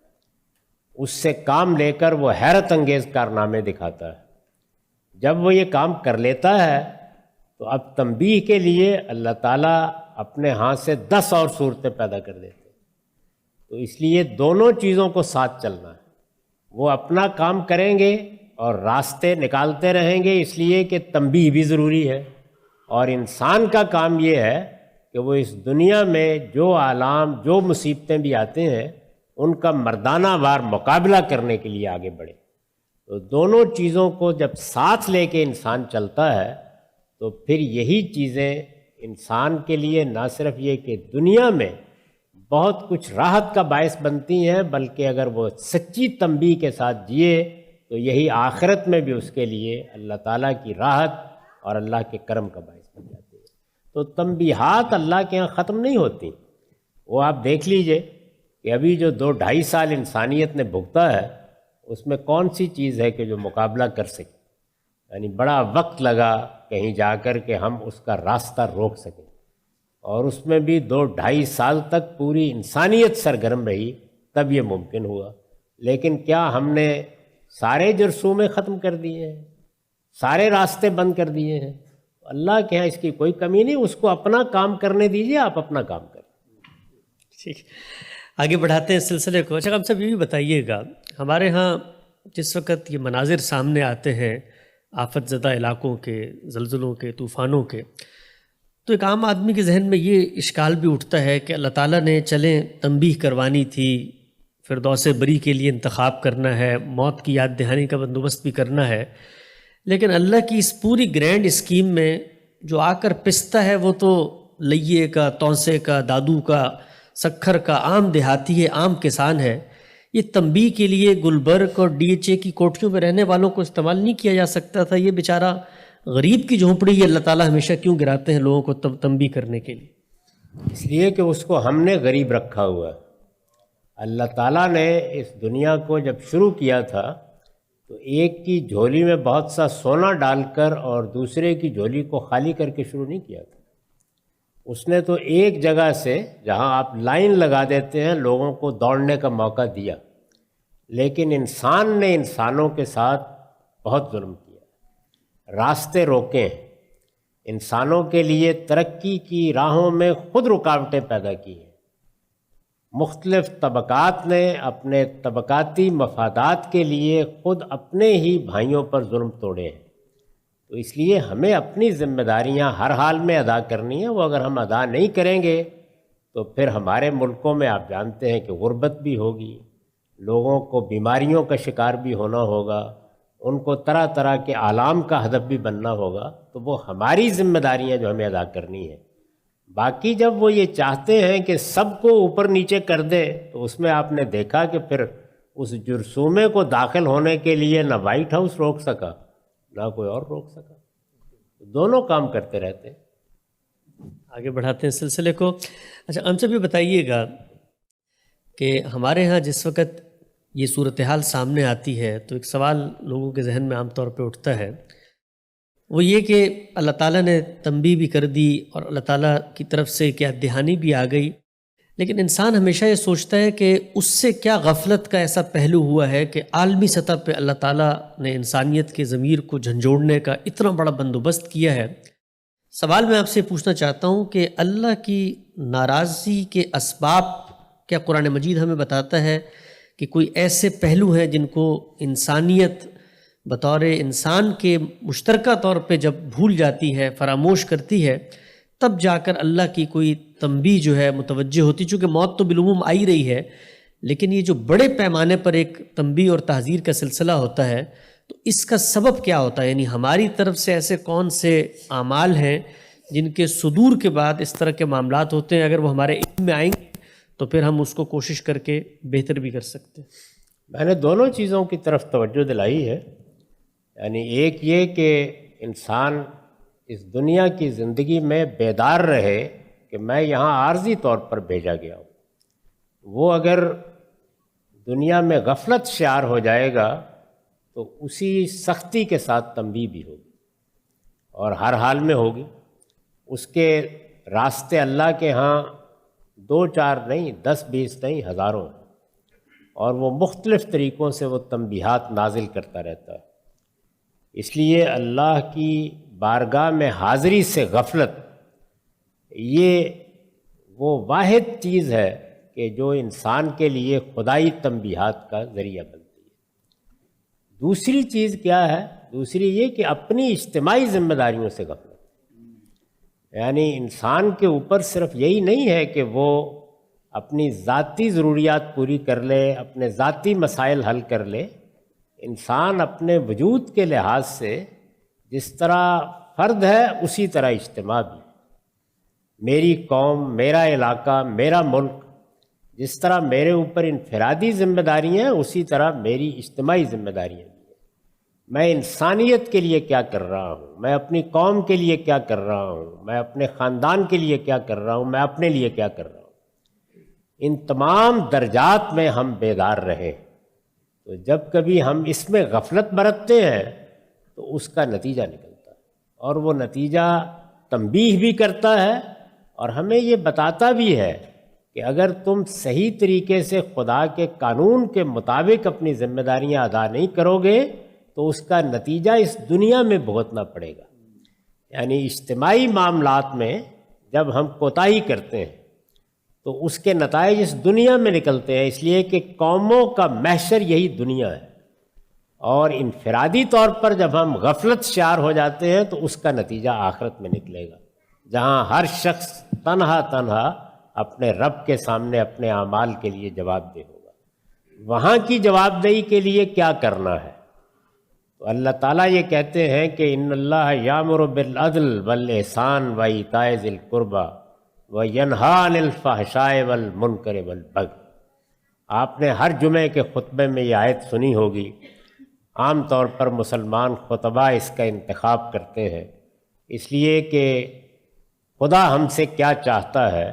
اس سے کام لے کر وہ حیرت انگیز کارنامے دکھاتا ہے۔ جب وہ یہ کام کر لیتا ہے تو اب تنبیہ کے لیے اللہ تعالیٰ اپنے ہاتھ سے 10 اور صورتیں پیدا کر دیتے ہیں۔ تو اس لیے دونوں چیزوں کو ساتھ چلنا ہے، وہ اپنا کام کریں گے اور راستے نکالتے رہیں گے، اس لیے کہ تنبیہ بھی ضروری ہے، اور انسان کا کام یہ ہے کہ وہ اس دنیا میں جو آلام، جو مصیبتیں بھی آتے ہیں ان کا مردانہ وار مقابلہ کرنے کے لیے آگے بڑھے۔ تو دونوں چیزوں کو جب ساتھ لے کے انسان چلتا ہے تو پھر یہی چیزیں انسان کے لیے نہ صرف یہ کہ دنیا میں بہت کچھ راحت کا باعث بنتی ہیں، بلکہ اگر وہ سچی تنبیہ کے ساتھ جیے تو یہی آخرت میں بھی اس کے لیے اللہ تعالیٰ کی راحت اور اللہ کے کرم کا باعث بن جاتی ہے۔ تو تنبیہات اللہ کے یہاں ختم نہیں ہوتی، وہ آپ دیکھ لیجئے کہ ابھی جو 2-2.5 سال انسانیت نے بھگتا ہے اس میں کون سی چیز ہے کہ جو مقابلہ کر سکے. یعنی بڑا وقت لگا کہیں جا کر کہ ہم اس کا راستہ روک سکیں، اور اس میں بھی 2-2.5 سال تک پوری انسانیت سرگرم رہی، تب یہ ممکن ہوا. لیکن کیا ہم نے سارے جرثومے ختم کر دیے ہیں، سارے راستے بند کر دیے ہیں؟ اللہ کے ہاں اس کی کوئی کمی نہیں، اس کو اپنا کام کرنے دیجیے، آپ اپنا کام کریں. ٹھیک، آگے بڑھاتے ہیں سلسلے کو. اچھا ہم سب یہ بھی بتائیے گا، ہمارے ہاں جس وقت یہ مناظر سامنے آتے ہیں آفت زدہ علاقوں کے، زلزلوں کے، طوفانوں کے، تو ایک عام آدمی کے ذہن میں یہ اشکال بھی اٹھتا ہے کہ اللہ تعالیٰ نے چلیں تنبیہ کروانی تھی، فردوس بری کے لیے انتخاب کرنا ہے، موت کی یاد دہانی کا بندوبست بھی کرنا ہے، لیکن اللہ کی اس پوری گرینڈ اسکیم میں جو آ کر پستا ہے وہ تو لئیے کا، تونسے کا، دادو کا، سکھر کا عام دیہاتی ہے، عام کسان ہے. یہ تنبیہ کے لیے گلبرگ اور DHA کی کوٹھیوں میں رہنے والوں کو استعمال نہیں کیا جا سکتا تھا؟ یہ بیچارہ غریب کی جھونپڑی یہ اللہ تعالیٰ ہمیشہ کیوں گراتے ہیں لوگوں کو تنبیہ کرنے کے لیے؟ اس لیے کہ اس کو ہم نے غریب رکھا ہوا ہے. اللہ تعالیٰ نے اس دنیا کو جب شروع کیا تھا تو ایک کی جھولی میں بہت سا سونا ڈال کر اور دوسرے کی جھولی کو خالی کر کے شروع نہیں کیا تھا. اس نے تو ایک جگہ سے جہاں آپ لائن لگا دیتے ہیں لوگوں کو دوڑنے کا موقع دیا، لیکن انسان نے انسانوں کے ساتھ بہت ظلم کیا، راستے روکے ہیں، انسانوں کے لیے ترقی کی راہوں میں خود رکاوٹیں پیدا کی ہیں. مختلف طبقات نے اپنے طبقاتی مفادات کے لیے خود اپنے ہی بھائیوں پر ظلم توڑے ہیں. تو اس لیے ہمیں اپنی ذمہ داریاں ہر حال میں ادا کرنی ہیں. وہ اگر ہم ادا نہیں کریں گے تو پھر ہمارے ملکوں میں آپ جانتے ہیں کہ غربت بھی ہوگی، لوگوں کو بیماریوں کا شکار بھی ہونا ہوگا، ان کو طرح طرح کے آلام کا ہدف بھی بننا ہوگا. تو وہ ہماری ذمہ داریاں جو ہمیں ادا کرنی ہیں. باقی جب وہ یہ چاہتے ہیں کہ سب کو اوپر نیچے کر دے تو اس میں آپ نے دیکھا کہ پھر اس جرثومے کو داخل ہونے کے لیے نہ وائٹ ہاؤس روک سکا نہ کوئی اور روک سکا. دونوں کام کرتے رہتے ہیں. آگے بڑھاتے ہیں سلسلے کو. اچھا ہم سے بھی بتائیے گا کہ ہمارے ہاں جس وقت یہ صورتحال سامنے آتی ہے تو ایک سوال لوگوں کے ذہن میں عام طور پہ اٹھتا ہے، وہ یہ کہ اللہ تعالیٰ نے تنبیہ بھی کر دی اور اللہ تعالیٰ کی طرف سے کیا دہانی بھی آ گئی، لیکن انسان ہمیشہ یہ سوچتا ہے کہ اس سے کیا غفلت کا ایسا پہلو ہوا ہے کہ عالمی سطح پہ اللہ تعالیٰ نے انسانیت کے ضمیر کو جھنجھوڑنے کا اتنا بڑا بندوبست کیا ہے. سوال میں آپ سے پوچھنا چاہتا ہوں کہ اللہ کی ناراضی کے اسباب کیا قرآن مجید ہمیں بتاتا ہے کہ کوئی ایسے پہلو ہیں جن کو انسانیت بطور انسان کے مشترکہ طور پہ جب بھول جاتی ہے، فراموش کرتی ہے، تب جا کر اللہ کی کوئی تنبیہ جو ہے متوجہ ہوتی؟ چونکہ موت تو بالعموم آئی رہی ہے، لیکن یہ جو بڑے پیمانے پر ایک تنبیہ اور تحذیر کا سلسلہ ہوتا ہے تو اس کا سبب کیا ہوتا ہے؟ یعنی ہماری طرف سے ایسے کون سے اعمال ہیں جن کے صدور کے بعد اس طرح کے معاملات ہوتے ہیں، اگر وہ ہمارے علم میں آئیں گے تو پھر ہم اس کو کوشش کر کے بہتر بھی کر سکتے ہیں؟ میں نے دونوں چیزوں کی طرف توجہ دلائی ہے. یعنی ایک یہ کہ انسان اس دنیا کی زندگی میں بیدار رہے کہ میں یہاں عارضی طور پر بھیجا گیا ہوں. وہ اگر دنیا میں غفلت شعار ہو جائے گا تو اسی سختی کے ساتھ تنبیہ بھی ہوگی اور ہر حال میں ہوگی. اس کے راستے اللہ کے ہاں 2-4 نہیں، 10-20 نہیں، ہزاروں ہیں، اور وہ مختلف طریقوں سے وہ تنبیہات نازل کرتا رہتا ہے. اس لیے اللہ کی بارگاہ میں حاضری سے غفلت یہ وہ واحد چیز ہے کہ جو انسان کے لیے خدائی تنبیہات کا ذریعہ بنتی ہے. دوسری چیز کیا ہے؟ دوسری یہ کہ اپنی اجتماعی ذمہ داریوں سے غفلت. یعنی انسان کے اوپر صرف یہی نہیں ہے کہ وہ اپنی ذاتی ضروریات پوری کر لے، اپنے ذاتی مسائل حل کر لے. انسان اپنے وجود کے لحاظ سے جس طرح فرد ہے اسی طرح اجتماع بھی. میری قوم، میرا علاقہ، میرا ملک، جس طرح میرے اوپر انفرادی ذمہ داریاں ہیں اسی طرح میری اجتماعی ذمہ داریاں بھی ہیں. میں انسانیت کے لیے کیا کر رہا ہوں، میں اپنی قوم کے لیے کیا کر رہا ہوں، میں اپنے خاندان کے لیے کیا کر رہا ہوں، میں اپنے لیے کیا کر رہا ہوں. ان تمام درجات میں ہم بیدار رہیں۔ تو جب کبھی ہم اس میں غفلت برتتے ہیں تو اس کا نتیجہ نکلتا ہے، اور وہ نتیجہ تنبیہ بھی کرتا ہے اور ہمیں یہ بتاتا بھی ہے کہ اگر تم صحیح طریقے سے خدا کے قانون کے مطابق اپنی ذمہ داریاں ادا نہیں کرو گے تو اس کا نتیجہ اس دنیا میں بھگتنا پڑے گا۔ یعنی اجتماعی معاملات میں جب ہم کوتاہی کرتے ہیں تو اس کے نتائج اس دنیا میں نکلتے ہیں، اس لیے کہ قوموں کا محشر یہی دنیا ہے، اور انفرادی طور پر جب ہم غفلت شکار ہو جاتے ہیں تو اس کا نتیجہ آخرت میں نکلے گا، جہاں ہر شخص تنہا اپنے رب کے سامنے اپنے اعمال کے لیے جواب دہ ہوگا۔ وہاں کی جواب دہی کے لیے کیا کرنا ہے؟ تو اللہ تعالیٰ یہ کہتے ہیں کہ ان اللہ یامر بالعدل والاحسان وایتاء ذی القربی وینہی عن الفحشاء والمنکر والبغی۔ آپ نے ہر جمعے کے خطبے میں یہ آیت سنی ہوگی۔ عام طور پر مسلمان خطبہ اس کا انتخاب کرتے ہیں، اس لیے کہ خدا ہم سے کیا چاہتا ہے،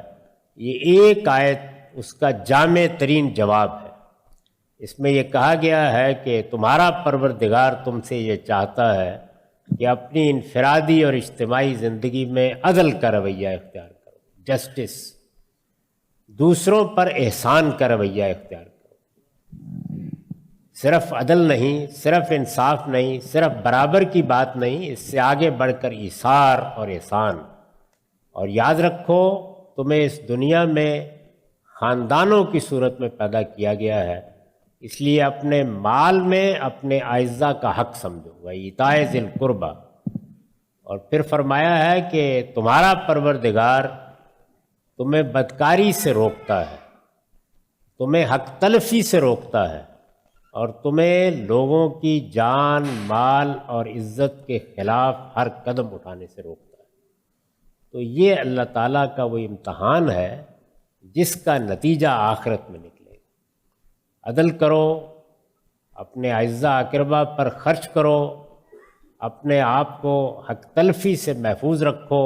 یہ ایک آیت اس کا جامع ترین جواب ہے۔ اس میں یہ کہا گیا ہے کہ تمہارا پروردگار تم سے یہ چاہتا ہے کہ اپنی انفرادی اور اجتماعی زندگی میں عدل کا رویہ اختیار کرو، جسٹس، دوسروں پر احسان کا رویہ اختیار کرو۔ صرف عدل نہیں، صرف انصاف نہیں، صرف برابر کی بات نہیں، اس سے آگے بڑھ کر ایثار اور احسان۔ اور یاد رکھو تمہیں اس دنیا میں خاندانوں کی صورت میں پیدا کیا گیا ہے، اس لیے اپنے مال میں اپنے اعزاء کا حق سمجھو، وایتاء ذی القربی۔ اور پھر فرمایا ہے کہ تمہارا پروردگار تمہیں بدکاری سے روکتا ہے، تمہیں حق تلفی سے روکتا ہے، اور تمہیں لوگوں کی جان، مال اور عزت کے خلاف ہر قدم اٹھانے سے روکتا ہے۔ تو یہ اللہ تعالیٰ کا وہ امتحان ہے جس کا نتیجہ آخرت میں نکلے گا۔ عدل کرو، اپنے اعزاء اقربا پر خرچ کرو، اپنے آپ کو حق تلفی سے محفوظ رکھو،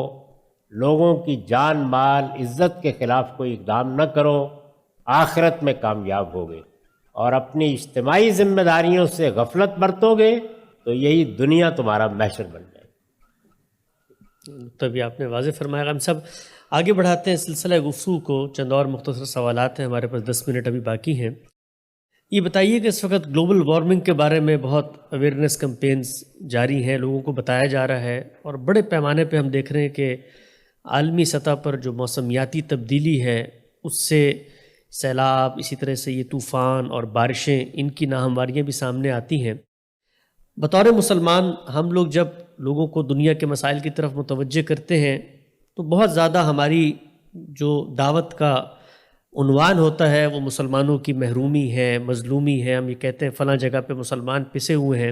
لوگوں کی جان، مال، عزت کے خلاف کوئی اقدام نہ کرو، آخرت میں کامیاب ہوگے۔ اور اپنی اجتماعی ذمہ داریوں سے غفلت برتو گے تو یہی دنیا تمہارا محشر بن جائے گی۔ تبھی آپ نے واضح فرمایا۔ ہم سب آگے بڑھاتے ہیں سلسلہ گفتگو کو، چند اور مختصر سوالات ہیں، ہمارے پاس 10 منٹ ابھی باقی ہیں۔ یہ بتائیے کہ اس وقت گلوبل وارمنگ کے بارے میں بہت اویئرنیس کمپینز جاری ہیں، لوگوں کو بتایا جا رہا ہے، اور بڑے پیمانے پہ ہم دیکھ رہے ہیں کہ عالمی سطح پر جو موسمیاتی تبدیلی ہے اس سے سیلاب، اسی طرح سے یہ طوفان اور بارشیں، ان کی ناہمواریاں بھی سامنے آتی ہیں۔ بطور مسلمان ہم لوگ جب لوگوں کو دنیا کے مسائل کی طرف متوجہ کرتے ہیں تو بہت زیادہ ہماری جو دعوت کا عنوان ہوتا ہے وہ مسلمانوں کی محرومی ہے، مظلومی ہے۔ ہم یہ کہتے ہیں فلاں جگہ پہ مسلمان پسے ہوئے ہیں،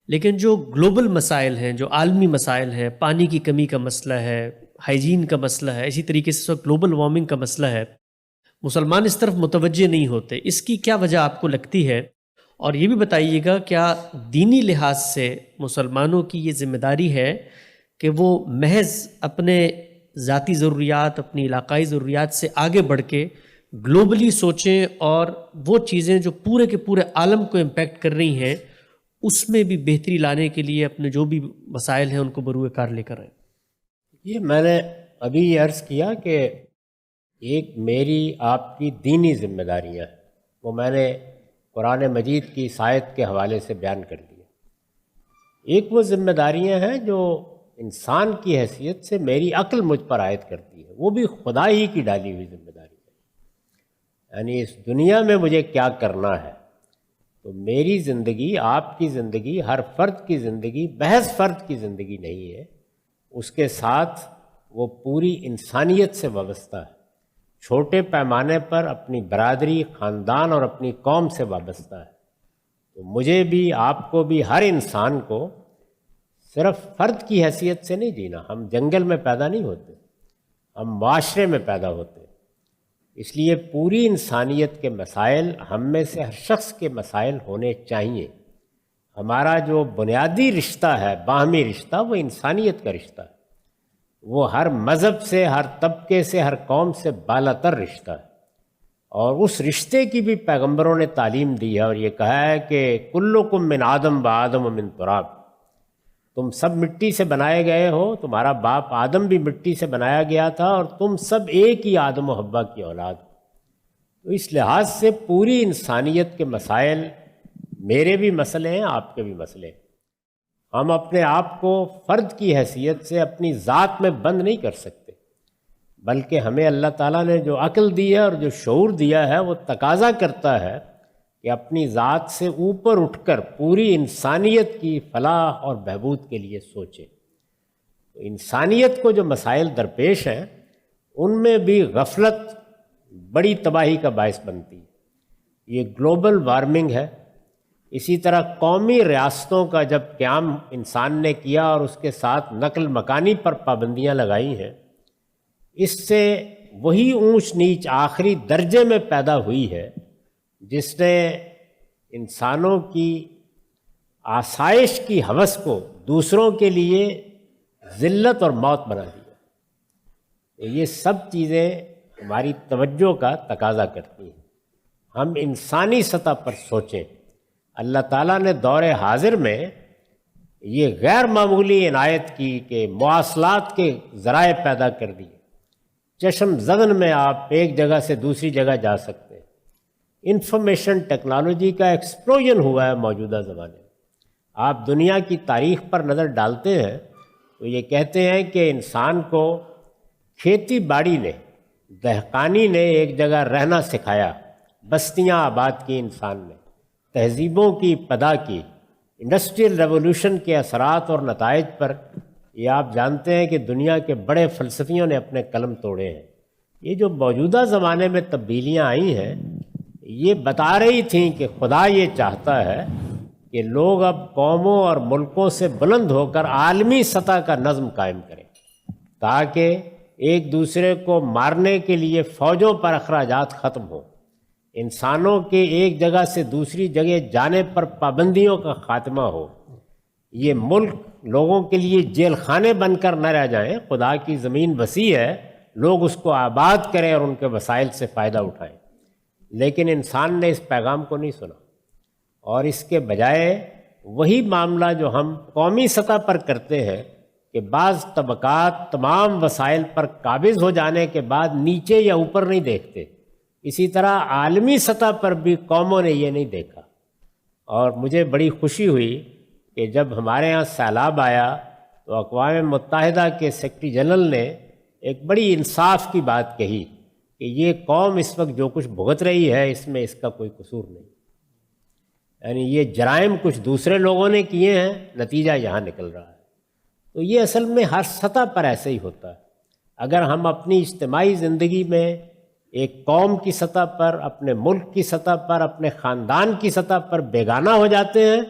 لیکن جو گلوبل مسائل ہیں، جو عالمی مسائل ہیں، پانی کی کمی کا مسئلہ ہے، ہائیجین کا مسئلہ ہے، اسی طریقے سے گلوبل وارمنگ کا مسئلہ ہے، مسلمان اس طرف متوجہ نہیں ہوتے۔ اس کی کیا وجہ آپ کو لگتی ہے؟ اور یہ بھی بتائیے گا کیا دینی لحاظ سے مسلمانوں کی یہ ذمہ داری ہے کہ وہ محض اپنے ذاتی ضروریات، اپنی علاقائی ضروریات سے آگے بڑھ کے گلوبلی سوچیں، اور وہ چیزیں جو پورے کے پورے عالم کو امپیکٹ کر رہی ہیں اس میں بھی بہتری لانے کے لیے اپنے جو بھی مسائل ہیں ان کو بروئے کار لے کر آئیں؟ یہ میں نے ابھی یہ عرض کیا کہ ایک میری آپ کی دینی ذمہ داریاں ہیں، وہ میں نے قرآن مجید کی اس آیت کے حوالے سے بیان کر دیا۔ ایک وہ ذمہ داریاں ہیں جو انسان کی حیثیت سے میری عقل مجھ پر عائد کرتی ہے، وہ بھی خدا ہی کی ڈالی ہوئی ذمہ داری ہے۔ یعنی اس دنیا میں مجھے کیا کرنا ہے، تو میری زندگی، آپ کی زندگی، ہر فرد کی زندگی محض فرد کی زندگی نہیں ہے، اس کے ساتھ وہ پوری انسانیت سے وابستہ ہے، چھوٹے پیمانے پر اپنی برادری، خاندان اور اپنی قوم سے وابستہ ہے۔ تو مجھے بھی، آپ کو بھی، ہر انسان کو صرف فرد کی حیثیت سے نہیں جینا۔ ہم جنگل میں پیدا نہیں ہوتے، ہم معاشرے میں پیدا ہوتے ہیں، اس لیے پوری انسانیت کے مسائل ہم میں سے ہر شخص کے مسائل ہونے چاہیے۔ ہمارا جو بنیادی رشتہ ہے، باہمی رشتہ، وہ انسانیت کا رشتہ ہے، وہ ہر مذہب سے، ہر طبقے سے، ہر قوم سے بالا تر رشتہ ہے۔ اور اس رشتے کی بھی پیغمبروں نے تعلیم دی ہے اور یہ کہا ہے کہ کلکم من آدم و آدم من تراب، تم سب مٹی سے بنائے گئے ہو، تمہارا باپ آدم بھی مٹی سے بنایا گیا تھا اور تم سب ایک ہی آدم و حوا کی اولاد ہو۔ تو اس لحاظ سے پوری انسانیت کے مسائل میرے بھی مسئلے ہیں، آپ کے بھی مسئلے ہیں۔ ہم اپنے آپ کو فرد کی حیثیت سے اپنی ذات میں بند نہیں کر سکتے، بلکہ ہمیں اللہ تعالیٰ نے جو عقل دی ہے اور جو شعور دیا ہے وہ تقاضا کرتا ہے کہ اپنی ذات سے اوپر اٹھ کر پوری انسانیت کی فلاح اور بہبود کے لیے سوچیں۔ تو انسانیت کو جو مسائل درپیش ہیں ان میں بھی غفلت بڑی تباہی کا باعث بنتی ہے۔ یہ گلوبل وارمنگ ہے، اسی طرح قومی ریاستوں کا جب قیام انسان نے کیا اور اس کے ساتھ نقل مکانی پر پابندیاں لگائی ہیں، اس سے وہی اونچ نیچ آخری درجے میں پیدا ہوئی ہے جس نے انسانوں کی آسائش کی ہوس کو دوسروں کے لیے ذلت اور موت بنا دیا۔ تو یہ سب چیزیں ہماری توجہ کا تقاضا کرتی ہیں۔ ہم انسانی سطح پر سوچیں، اللہ تعالیٰ نے دور حاضر میں یہ غیر معمولی عنایت کی کہ مواصلات کے ذرائع پیدا کر دیے۔ چشم زدن میں آپ ایک جگہ سے دوسری جگہ جا سکتے ہیں۔ انفارمیشن ٹیکنالوجی کا ایکسپلوژن ہوا ہے موجودہ زمانے میں۔ آپ دنیا کی تاریخ پر نظر ڈالتے ہیں تو یہ کہتے ہیں کہ انسان کو کھیتی باڑی نے، دہقانی نے ایک جگہ رہنا سکھایا، بستیاں آباد کی انسان نے، تہذیبوں کی پدا کی، انڈسٹریل ریولوشن کے اثرات اور نتائج پر یہ آپ جانتے ہیں کہ دنیا کے بڑے فلسفیوں نے اپنے قلم توڑے ہیں۔ یہ جو موجودہ زمانے میں تبدیلیاں آئی ہیں یہ بتا رہی تھیں کہ خدا یہ چاہتا ہے کہ لوگ اب قوموں اور ملکوں سے بلند ہو کر عالمی سطح کا نظم قائم کریں، تاکہ ایک دوسرے کو مارنے کے لیے فوجوں پر اخراجات ختم ہوں، انسانوں کے ایک جگہ سے دوسری جگہ جانے پر پابندیوں کا خاتمہ ہو، یہ ملک لوگوں کے لیے جیل خانے بن کر نہ رہ جائیں۔ خدا کی زمین وسیع ہے، لوگ اس کو آباد کریں اور ان کے وسائل سے فائدہ اٹھائیں، لیکن انسان نے اس پیغام کو نہیں سنا، اور اس کے بجائے وہی معاملہ جو ہم قومی سطح پر کرتے ہیں کہ بعض طبقات تمام وسائل پر قابض ہو جانے کے بعد نیچے یا اوپر نہیں دیکھتے، اسی طرح عالمی سطح پر بھی قوموں نے یہ نہیں دیکھا۔ اور مجھے بڑی خوشی ہوئی کہ جب ہمارے ہاں سیلاب آیا تو اقوام متحدہ کے سیکرٹری جنرل نے ایک بڑی انصاف کی بات کہی کہ یہ قوم اس وقت جو کچھ بھگت رہی ہے اس میں اس کا کوئی قصور نہیں، یعنی یہ جرائم کچھ دوسرے لوگوں نے کیے ہیں، نتیجہ یہاں نکل رہا ہے۔ تو یہ اصل میں ہر سطح پر ایسے ہی ہوتا ہے۔ اگر ہم اپنی اجتماعی زندگی میں ایک قوم کی سطح پر، اپنے ملک کی سطح پر، اپنے خاندان کی سطح پر بیگانہ ہو جاتے ہیں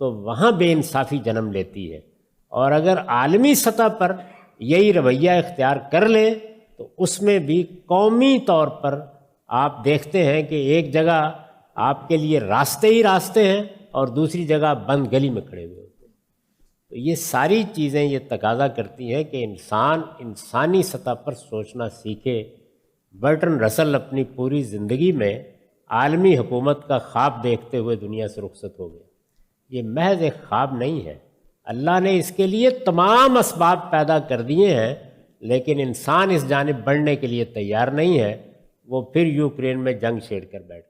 تو وہاں بے انصافی جنم لیتی ہے، اور اگر عالمی سطح پر یہی رویہ اختیار کر لیں تو اس میں بھی قومی طور پر آپ دیکھتے ہیں کہ ایک جگہ آپ کے لیے راستے ہی راستے ہیں اور دوسری جگہ بند گلی میں کھڑے ہوئے ہوتے ہیں۔ تو یہ ساری چیزیں یہ تقاضا کرتی ہیں کہ انسان انسانی سطح پر سوچنا سیکھے۔ برٹن رسل اپنی پوری زندگی میں عالمی حکومت کا خواب دیکھتے ہوئے دنیا سے رخصت ہو گئے۔ یہ محض ایک خواب نہیں ہے، اللہ نے اس کے لیے تمام اسباب پیدا کر دیے ہیں، لیکن انسان اس جانب بڑھنے کے لیے تیار نہیں ہے، وہ پھر یوکرین میں جنگ چھیڑ کر بیٹھ